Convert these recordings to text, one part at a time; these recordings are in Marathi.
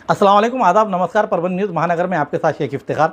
अस्सलाम वालेकुम, आदाब, नमस्कार। परभणी न्यूज़ महानगर में आपके साथ शेख इफ्तिखार।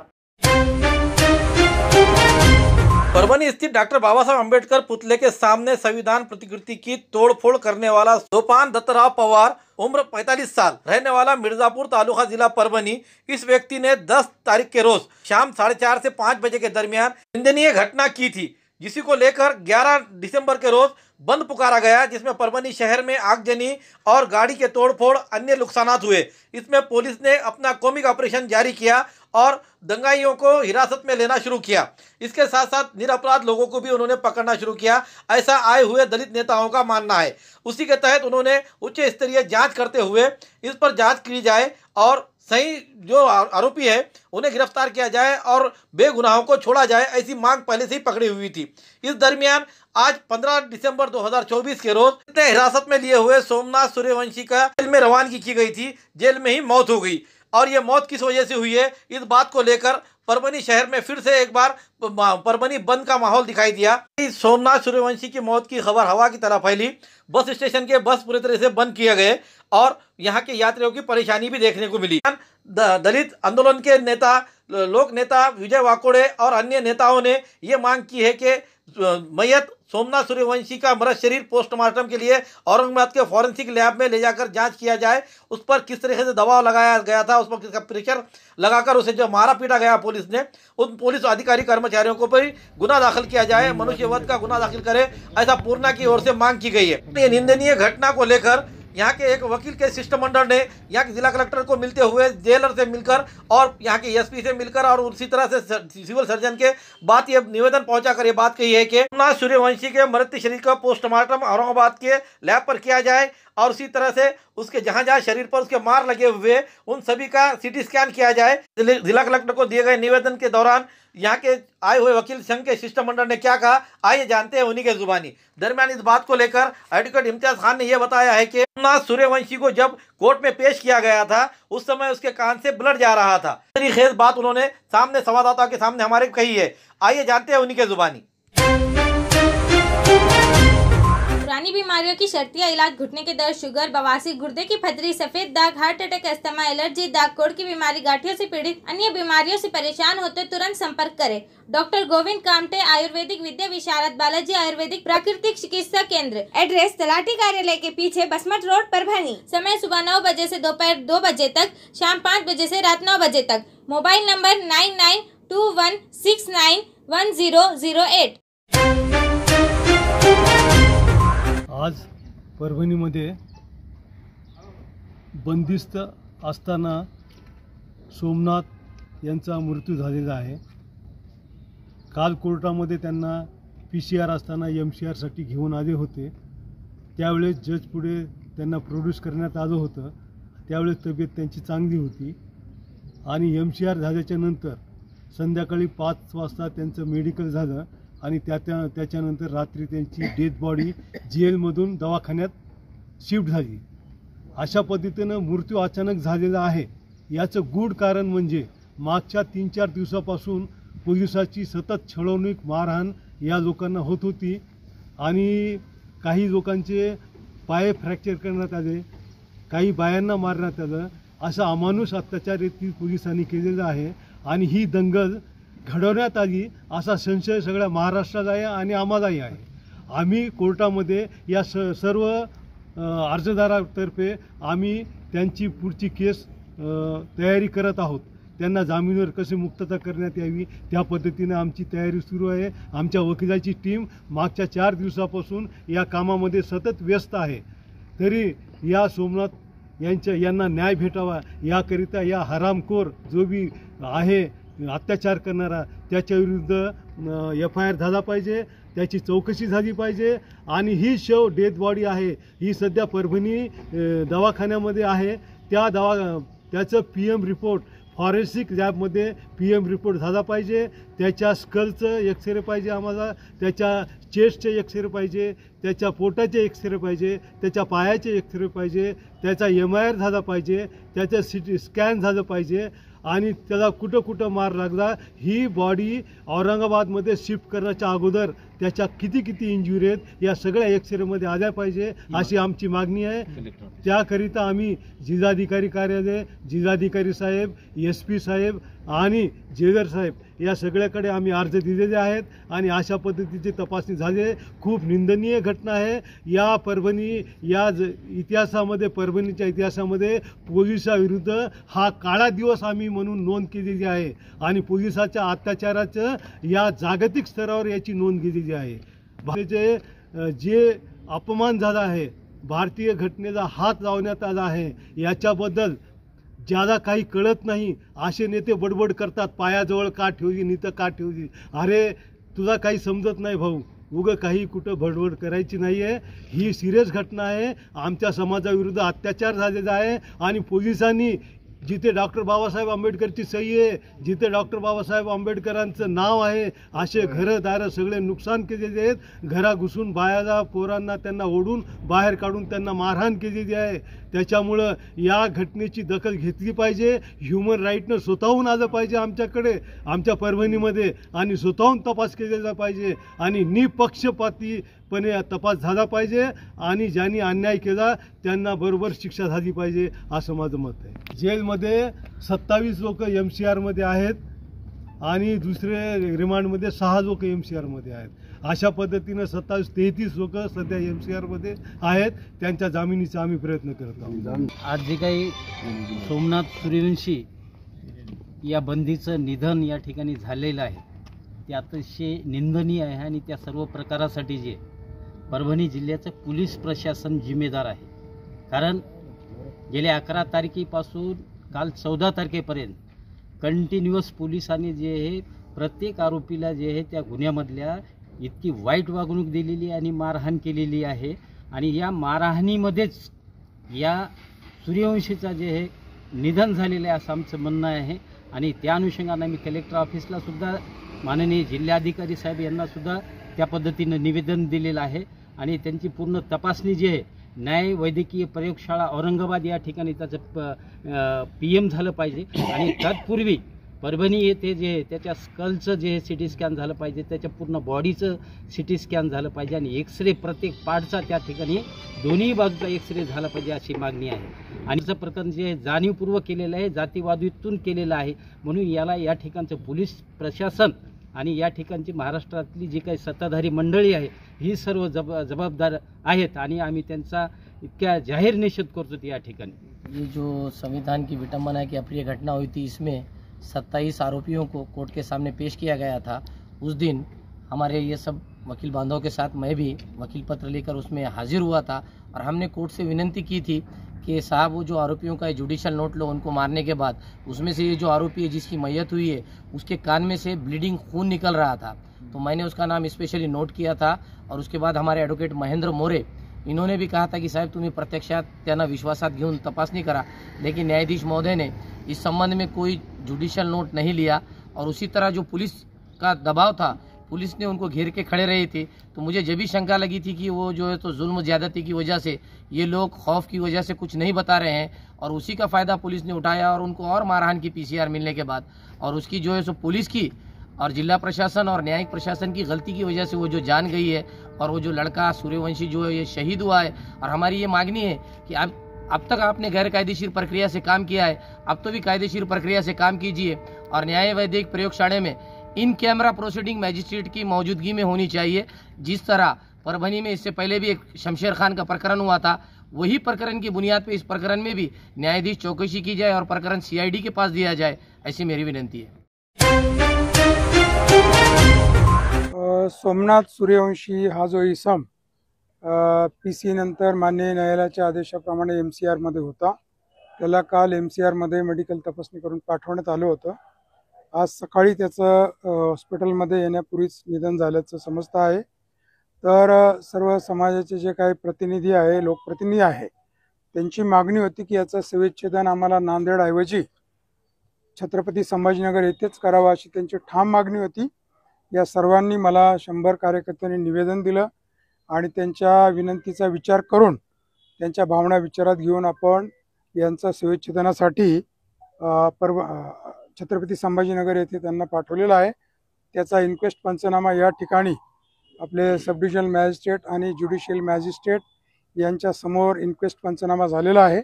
परभणी स्थित डॉक्टर बाबा साहब अम्बेडकर पुतले के सामने संविधान प्रतिकृति की तोड़फोड़ करने वाला सोपान दत्तराव पवार, उम्र 45 साल, रहने वाला मिर्जापुर तालुका जिला परभणी, इस व्यक्ति ने 10 तारीख के रोज शाम 4:30 से 5 बजे के दरमियान निंदनीय घटना की थी, जिसी को लेकर 11 दिसंबर के रोज बंद पुकारा गया, जिसमें परभणी शहर में आगजनी और गाड़ी के तोड़फोड़ अन्य नुकसानात हुए। इसमें पुलिस ने अपना कॉमिक ऑपरेशन जारी किया और दंगाइयों को हिरासत में लेना शुरू किया। इसके साथ साथ निरपराध लोगों को भी उन्होंने पकड़ना शुरू किया, ऐसा आए हुए दलित नेताओं का मानना है। उसी के तहत उन्होंने उच्च स्तरीय जांच करते हुए इस पर जांच की जाए और सही जो आरोपी है उन्हें गिरफ्तार किया जाए और बेगुनाहों को छोड़ा जाए, ऐसी मांग पहले से ही पकड़ी हुई थी। इस दरमियान आज 15 दिसंबर 2024 के रोज हिरासत में लिए हुए सोमनाथ सूर्यवंशी का जेल में रवानगी की गई थी। जेल में ही मौत हो गई और ये मौत किस वजह से हुई है, इस बात को लेकर परभणी शहर में फिर से एक बार परभणी बंद का माहौल दिखाई दिया। सोमनाथ सूर्यवंशी की मौत की खबर हवा की तरह फैली। बस स्टेशन के बस पूरी तरह से बंद किए गए और यहाँ के यात्रियों की परेशानी भी देखने को मिली। दलित आंदोलन के नेता, लोक नेता विजय वाकोड़े और अन्य नेताओं ने ये मांग की है कि मैयत सोमनाथ सूर्यवंशी का मृत शरीर पोस्टमार्टम के लिए औरंगाबाद के फॉरेंसिक लैब में ले जाकर जांच किया जाए। उस पर किस तरीके से दबाव लगाया गया था, उस पर किसका प्रेशर लगाकर उसे जो मारा पीटा गया पुलिस ने, उन पुलिस अधिकारी कर्मचारियों को भी गुना दाखिल किया जाए, मनुष्यवध का गुना दाखिल करे, ऐसा पूर्णा की ओर से मांग की गई है। ये निंदनीय घटना को लेकर यहाँ के एक वकील के शिष्टमंडल ने यहाँ के जिला कलेक्टर को मिलते हुए, जेलर से मिलकर और यहाँ के एसपी से मिलकर और उसी तरह से सिविल सर्जन के बात ये निवेदन पहुंचाकर ये बात कही है कि सोमनाथ सूर्यवंशी के मृत शरीर का पोस्टमार्टम औरंगाबाद के लैब पर किया जाए और उसी तरह से उसके जहाँ जहाँ शरीर पर उसके मार लगे हुए उन सभी का सीटी स्कैन किया जाए। जिला कलेक्टर को दिए गए निवेदन के दौरान यहाँ के आए हुए वकील संघ के शिष्टमंडल ने क्या कहा, आइए जानते हैं उन्हीं के जुबानी। दरमियान इस बात को लेकर एडवोकेट इम्तियाज खान ने यह बताया है कि सोमनाथ सूर्यवंशी को जब कोर्ट में पेश किया गया था उस समय उसके कान से ब्लड जा रहा था। खेज बात उन्होंने सामने संवाददाता के सामने हमारे कही है, आइए जानते हैं उन्हीं के जुबानी। पुरानी बीमारियों की शर्तिया इलाज, घुटने के दर्द, शुगर, बवासीर, गुर्दे की पथरी, सफेद दाग, हार्ट अटैक, अस्थमा, एलर्जी, दाग कोड़ की बीमारी, गांठियों से पीड़ित, अन्य बीमारियों से परेशान होते तुरंत संपर्क करें। डॉक्टर गोविंद कामटे, आयुर्वेदिक विद्या विशारद, बालाजी आयुर्वेदिक प्राकृतिक चिकित्सा केंद्र। एड्रेस तलाठी कार्यालय के पीछे, बसमत रोड, परभणी। समय सुबह 9 बजे से दोपहर 2 बजे तक, शाम 5 बजे से रात 9 बजे तक। Mobile number 9921691008। आज परभणीमध्ये बंदिस्त असताना सोमनाथ यांचा मृत्यू झालेला आहे। काल कोर्टामध्ये त्यांना PCR असताना MCRसाठी घेऊन आले होते। त्यावेळेस जज पुढे त्यांना प्रोड्यूस करण्यात आलं होतं। त्यावेळेस तब्येत त्यांची चांगली होती आणि MCR झाल्याच्या नंतर संध्याकाळी 5 वाजता त्यांचं मेडिकल झालं आणि त्याच्यानंतर रात्री त्यांची डेथ बॉडी जेलमधून दवाखान्यात शिफ्ट झाली। अशा पद्धतीनं मृत्यू अचानक झालेला आहे। याचं गूढ कारण म्हणजे मागच्या 3-4 दिवसापासून पोलिसाची सतत छळवणूक, मारहाण या लोकांना होत होती आणि काही लोकांचे पाय फ्रॅक्चर करण्यात आले, काही बायांना मारण्यात आलं। असा अमानुष अत्याचार येथील पोलिसांनी केलेला आहे आणि ही दंगल घडवण्यात आली असा संशय सगळ्या महाराष्ट्राला आहे आणि आम्हालाही आहे। आम्ही कोर्टामध्ये या सर्व अर्जदारातर्फे आम्ही त्यांची पुढची केस तयारी करत आहोत। त्यांना जामीनवर कसे मुक्तता करण्यात यावी त्या पद्धतीने आमची तयारी सुरू आहे। आमच्या वकिलाची टीम मागच्या 4 दिवसापासून या कामामध्ये सतत व्यस्त आहे। तरी या सोमनाथ यांना न्याय भेटावा याकरिता या हरामखोर जो भी आहे अत्याचार करणारा त्याच्याविरुद्ध FIR झाला पाहिजे, त्याची चौकशी झाली पाहिजे आणि ही शव डेथ बॉडी आहे ही सध्या परभणी दवाखान्यामध्ये आहे। त्याचं PM रिपोर्ट फॉरेन्सिक लॅबमध्ये PM रिपोर्ट झाला पाहिजे। त्याच्या स्कलचं एक्सरे पाहिजे आम्हाला, त्याच्या चेस्टचे एक्सरे पाहिजे, त्याच्या पोटाचे एक्सरे पाहिजे, त्याच्या पायाचे एक्सरे पाहिजे, त्याचा MIR झाला पाहिजे, त्याचं CT स्कॅन झालं पाहिजे आणि त्याला कुठं कुठं मार लागला, ही बॉडी औरंगाबादमध्ये शिफ्ट करण्याच्या अगोदर त्याच्या किती किती इंजुरी आहेत या सगळ्या एक्सरेमध्ये आल्या पाहिजे अशी आमची मागणी आहे. त्याकरिता आम्ही जिल्हाधिकारी कार्यालय, जिल्हाधिकारी साहेब, SP साहेब आणि जेलर साहेब या सगळ्याकडे आम्ही अर्ज दिलेले आहेत आणि अशा पद्धतीची तपासणी झाली आहे. खूप निंदनीय घटना आहे. या इतिहासामध्ये, परभणीच्या इतिहासामध्ये पोलिसाविरुद्ध हा काळा दिवस आम्ही म्हणून नोंद केलेली आहे आणि पोलिसाच्या अत्याचाराचं या जागतिक स्तरावर याची नोंद केलेली आहे. भारताचे जे अपमान झाला आहे, भारतीय घटनेला हात लावण्यात आला आहे, याच्याबद्दल ज्याला काही कळत नाही असे नेते बडबड करतात, पायाजवळ का ठेवली, नीतं का ठेवली. अरे तुला काही समजत नाही भाऊ, उगं काही कुठं बडबड करायची नाही आहे. ही सिरियस घटना आहे. आमच्या समाजाविरुद्ध अत्याचार झालेला आहे आणि पोलिसांनी जिथे डॉक्टर बाबासाहेब आंबेडकरची सही आहे, जिथे डॉक्टर बाबासाहेब आंबेडकरांचं नाव आहे, असे घरदारं सगळे नुकसान केलेले आहेत. घरा घुसून बायाला, पोरांना त्यांना ओढून बाहेर काढून त्यांना मारहाण केलेली आहे. त्याच्यामुळं या घटनेची दखल घेतली पाहिजे. ह्युमन राईटनं स्वतःहून आलं पाहिजे आमच्याकडे, आमच्या परभणीमध्ये, आणि स्वतःहून तपास केलेला पाहिजे आणि निपक्षपातीपणे तपास झाला पाहिजे आणि ज्यांनी अन्याय केला त्यांना बरोबर शिक्षा झाली पाहिजे असं माझं मत आहे. जेलमध्ये 27 लोक MCR मध्ये आहेत आणि दुसरे रिमांडमध्ये 6 लोक MCR मध्ये आहेत. अशा पद्धतीनं 33 लोक सध्या MCR मध्ये आहेत. त्यांच्या जामिनीचा आम्ही प्रयत्न करत आहोत. आज जे काही सोमनाथ सूर्यवंशी या बंदीचं निधन या ठिकाणी झालेलं आहे ते अतिशय निंदनीय आहे आणि त्या सर्व प्रकारासाठी जे परभणी जिल्ह्याचं पोलीस प्रशासन जिम्मेदार आहे. कारण गेल्या 11 तारखेपासून काल 14 तारखेपर्यंत कंटिन्युअस पोलिसांनी जे हे प्रत्येक आरोपीला जे आहे त्या गुन्ह्यामधल्या इतकी वाईट वागणूक दिलेली आणि मारहाण केलेली आहे आणि या मारहाणीमध्येच या सूर्यवंशीचा जे हे निधन झालेलं आहे असं आमचं म्हणणं आहे. आणि त्या अनुषंगाने मी कलेक्टर ऑफिसला सुद्धा माननीय जिल्हाधिकारी साहेब यांना सुद्धा त्या पद्धतीनं निवेदन दिलेलं आहे आणि त्यांची पूर्ण तपासणी जी आहे न्याय वैद्यकीय प्रयोगशाळा औरंगाबाद या ठिकाणी त्याचं PM झालं पाहिजे आणि तत्पूर्वी परभणी येथे जे त्याच्या स्कलचं जे CT स्कॅन झालं पाहिजे, त्याच्या पूर्ण बॉडीचं CT स्कॅन झालं पाहिजे आणि एक्सरे प्रत्येक पार्टचा त्या ठिकाणी दोन्ही बाजूचा एक्सरे झाला पाहिजे अशी मागणी आहे. आणि याचं प्रकरण जे जाणीवपूर्वक केलेलं आहे, जातीवादीतून केलेलं आहे. म्हणून याला या ठिकाणचं पोलीस प्रशासन आणि या ठिकाणची महाराष्ट्रातली जी काही सत्ताधारी मंडळी आहे ही सर्व जबाबदार आहेत आणि आम्ही त्यांचा इतक्या जाहीर निषेध करतो या ठिकाणी. ये जो संविधान की विडंबना की अप्रिय घटना हुई थी, इसमें 27 आरोपियों को कोर्ट के सामने पेश किया गया था. उस दिन हमारे ये सब वकील बांधवों के साथ मैं भी वकील पत्र लेकर उसमें हाजिर हुआ था और हमने कोर्ट से विनती की थी कि साहब वो जो आरोपियों का जुडिशल नोट लो उनको मारने के बाद, उसमें से ये जो आरोपी है जिसकी मैयत हुई है उसके कान में से ब्लीडिंग खून निकल रहा था, तो मैंने उसका नाम स्पेशली नोट किया था. और उसके बाद हमारे एडवोकेट महेंद्र मोरे इन्होंने भी कहा था कि साहब तुम्हें प्रत्यक्षात त्यांना विश्वासात घेऊन तपासणी करा, लेकिन न्यायाधीश महोदय ने इस संबंध में कोई जुडिशियल नोट नहीं लिया. और उसी तरह जो पुलिस का दबाव था, पुलिस ने उनको घेर के खड़े रहे थे, तो मुझे जब भी शंका लगी थी कि वो जो है तो जुल्म ज़्यादती की वजह से ये लोग खौफ की वजह से कुछ नहीं बता रहे हैं और उसी का फ़ायदा पुलिस ने उठाया और उनको और मारहाण की PCR मिलने के बाद और उसकी जो है सो पुलिस की और जिला प्रशासन और न्यायिक प्रशासन की गलती की वजह से वो जो जान गई है और वो जो लड़का सूर्यवंशी जो है ये शहीद हुआ है. और हमारी ये मांगनी है कि अब तक आपने गैर कायदेशीर प्रक्रिया से काम किया है, अब तो भी कायदेशीर प्रक्रिया से काम कीजिए और न्याय वैद्यिक प्रयोगशाला में इन कैमरा प्रोसीडिंग मैजिस्ट्रेट की मौजूदगी में होनी चाहिए. जिस तरह परभनी में इससे पहले भी एक शमशेर खान का प्रकरण हुआ था, वही प्रकरण की बुनियाद पर इस प्रकरण में भी न्यायाधीश चौकसी की जाए और प्रकरण CID के पास दिया जाए, ऐसी मेरी विनंती है. सोमनाथ सूर्यवंशी हा जो इसम PC नंतर मान्य न्यायालयाच्या आदेशाप्रमाणे MCR मध्ये होता, त्याला काल MCR मध्ये मेडिकल तपासणी करून पाठवण्यात आलं होतं. आज सकाळी त्याचं हॉस्पिटलमध्ये येण्यापूर्वीच निधन झाल्याचं समजतं आहे. तर सर्व समाजाचे जे काही प्रतिनिधी आहे, लोकप्रतिनिधी आहे, त्यांची मागणी होती की याचं शवविच्छेदन आम्हाला नांदेडऐवजी छत्रपती संभाजीनगर येथेच करावं अशी त्यांची ठाम मागणी होती. या सर्वांनी मला 100 कार्यकर्त्यांनी निवेदन दिलं आणि त्यांच्या विनंतीचा विचार करून त्यांच्या भावना विचारात घेऊन आपण यांचा शवविच्छेदनासाठी छत्रपती संभाजीनगर येथे त्यांना पाठवलेला आहे. त्याचा इन्क्वेस्ट पंचनामा या ठिकाणी आपले सब डिव्हिजनल मॅजिस्ट्रेट आणि ज्युडिशियल मॅजिस्ट्रेट यांच्या समोर इन्क्वेस्ट पंचनामा झालेला आहे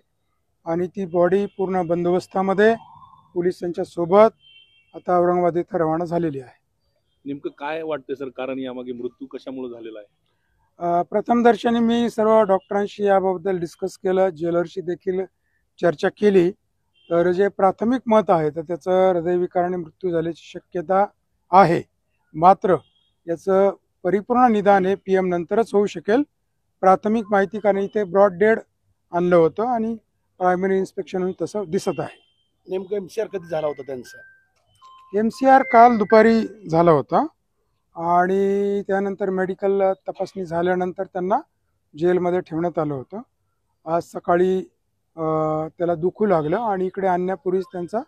आणि ती बॉडी पूर्ण बंदोबस्तामध्ये पोलिसांच्या सोबत आता औरंगाबाद येथे रवाना झालेली आहे. नेमकं काय वाटतं सर, कारण यामागे मृत्यू कशामुळे झालेला आहे? प्रथमदर्शनी मी सर्व डॉक्टरांशी याबद्दल डिस्कस केलं, जेलरशी देखील चर्चा केली. तर जे प्राथमिक मत आहे तर त्याचं हृदयविकाराने मृत्यू झाल्याची शक्यता आहे. मात्र याचं परिपूर्ण निदान हे PM नंतरच होऊ शकेल. प्राथमिक माहिती कारण इथे ब्रॉड डेड आणलं होतं आणि प्रायमरी इन्स्पेक्शन तसं दिसत आहे. नेमकं MCR कधी झाला होता त्यांचा? MCR काल दुपारी झाला होता आणि त्यानंतर मेडिकल तपासणी झाल्यानंतर त्यांना जेलमध्ये ठेवण्यात आलं होतं. आज सकाळी त्याला दुखू लागलं आणि इकडे आणण्यापूर्वीच त्यांचा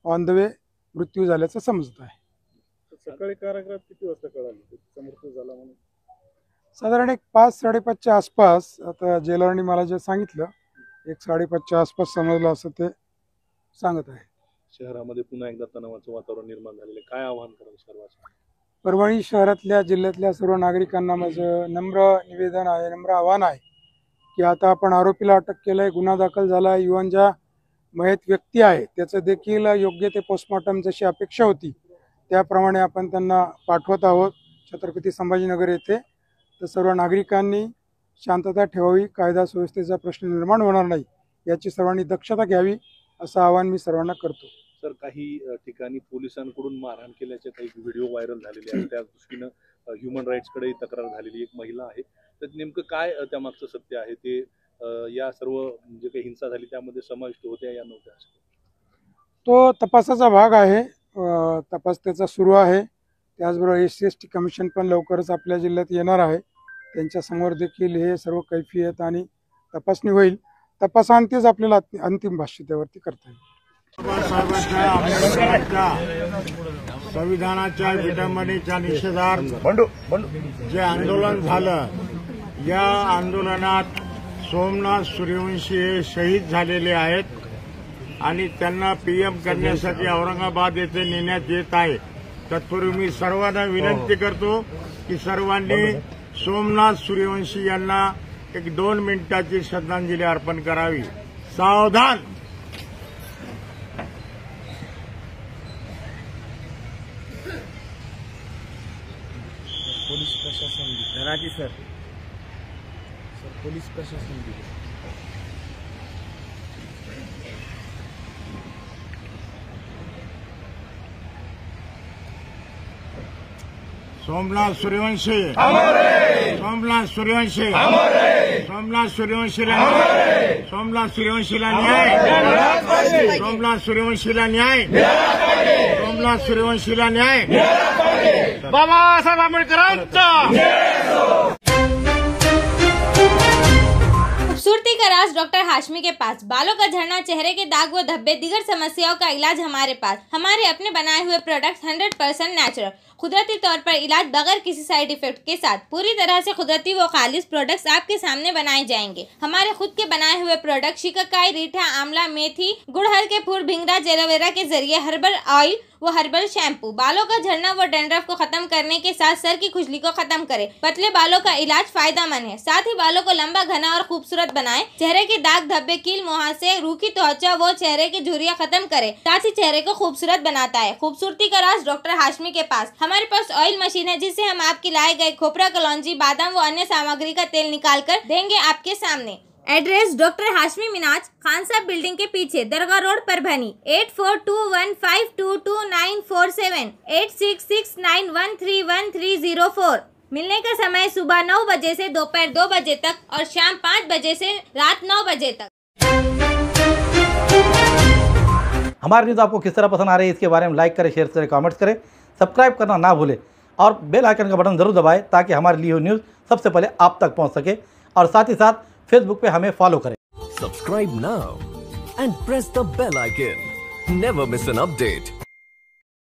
ऑन द वे मृत्यू झाल्याचं समजत आहे. सकाळी कारागृहात किती वाजता कळालं मृत्यू झाला म्हणून? साधारण एक 5-5:30च्या आसपास. आता जेलरनी मला जे सांगितलं 1-5:30च्या आसपास समजलं असं ते सांगत आहे. शहरामध्ये पुन्हा एकदा तणावाचं वातावरण निर्माण झालेलं आहे, काय आव्हान कराल सर्वांना? परभणी शहरातल्या जिल्ह्यातल्या सर्व नागरिकांना माझं नम्र निवेदन आहे, नम्र आव्हान आहे की आता आपण आरोपीला अटक केलंय, गुन्हा दाखल झाला आहे. इव्हन ज्या मयत व्यक्ती आहे त्याचं देखील योग्य ते पोस्टमॉर्टम जशी अपेक्षा होती त्याप्रमाणे आपण त्यांना पाठवत आहोत छत्रपती संभाजीनगर येथे. तर सर्व नागरिकांनी शांतता ठेवावी, कायदा सुव्यवस्थेचा प्रश्न निर्माण होणार नाही याची सर्वांनी दक्षता घ्यावी असं आवाहन मी सर्वांना करतो. सर, काही ठिकाणी पोलिसांकडून मारहाण केल्याचे काही व्हिडिओ व्हायरल झालेले आहेत, त्या दृष्टीनं ह्युमन राईट्सकडे तक्रार झालेली एक महिला आहे. तर नेमकं काय त्यामागचं सत्य आहे? ते या सर्व जे काही हिंसा झाली त्यामध्ये समाविष्ट होत्या या नव्हत्या? तो तपासाचा भाग आहे. तपास त्याचा सुरू आहे. त्याचबरोबर SC/ST कमिशन पण लवकरच आपल्या जिल्ह्यात येणार आहे. त्यांच्यासमोर देखील हे सर्व कैफियत आणि तपासणी होईल. तपासांतीच आपल्याला अंतिम भाष्य त्यावरती करता येईल. बाबासाहेबांच्या आंबेडकरांच्या संविधानाच्या विडंबनेच्या निषेधार्थ जे आंदोलन झालं, या आंदोलनात सोमनाथ सूर्यवंशी हे शहीद झालेले आहेत आणि त्यांना PM करण्यासाठी औरंगाबाद येथे नेण्यात येत आहे. तत्पूर्वी मी सर्वांना विनंती करतो की सर्वांनी सोमनाथ सूर्यवंशी यांना एक 2 मिनिटाची श्रद्धांजली अर्पण करावी. सावधान. पोलीस प्रशासन धनाजी सर पोलीस प्रशासन सोमनाथ सूर्यवंशी, सोमनाथ सूर्यवंशी, सोमनाथ सूर्यवंशीला न्याय, सोमनाथ सूर्यवंशीला न्याय, सोमनाथ सूर्यवंशीला न्याय, सोमनाथ सूर्यवंशीला न्याय. बाबासाहेब आंबेडकरांचा. खूबसूरती का राज डॉक्टर हाशमी के पास। बालों का झड़ना, चेहरे के दाग व धब्बे, दीगर समस्याओं का इलाज हमारे पास। हमारे अपने बनाए हुए प्रोडक्ट्स 100% नेचुरल, कुदरती तौर पर इलाज बगैर किसी साइड इफेक्ट के साथ पूरी तरह से कुदरती व खालिश प्रोडक्ट्स आपके सामने बनाए जाएंगे। हमारे खुद के बनाए हुए प्रोडक्ट शिकाकाई, रीठा, आंवला, मेथी, गुड़हल के फूल, भिंगरा, एलोवेरा के जरिए हर्बल ऑयल वो हर्बल शैम्पू बालों का झड़ना व डैंड्रफ को खत्म करने के साथ सर की खुजली को खत्म करे। पतले बालों का इलाज फायदेमंद है, साथ ही बालों को लंबा, घना और खूबसूरत बनाए। चेहरे के दाग, धब्बे, कील, मुहासे, रूखी त्वचा वो चेहरे की झुर्रियां खत्म करे, साथ ही चेहरे को खूबसूरत बनाता है। खूबसूरती का राज डॉक्टर हाशमी के पास। हमारे पास ऑयल मशीन है जिससे हम आपकी लाए गए खोपरा, कलौंजी, बादाम व अन्य सामग्री का तेल निकाल कर देंगे आपके सामने। एड्रेस डॉक्टर हाशमी मिनाज, खान साहब बिल्डिंग के पीछे, दरगाह रोड, परभनी। 8421522947, 8669131304। मिलने का समय सुबह 9 बजे से दोपहर 2 बजे तक और शाम 5 बजे से रात 9 बजे तक। हमारे न्यूज़ आपको किस तरह पसंद आ रही है इसके बारे में लाइक करें, शेयर करें, कमेंट्स करें, सब्सक्राइब करना ना भूलें और बेल आइकन का बटन ज़रूर दबाएं ताकि हमारी ली हुई न्यूज़ सबसे पहले आप तक पहुंच सके। और साथ ही साथ फेसबुक पे हमें फॉलो करें। Subscribe now and press the bell icon. Never miss an update.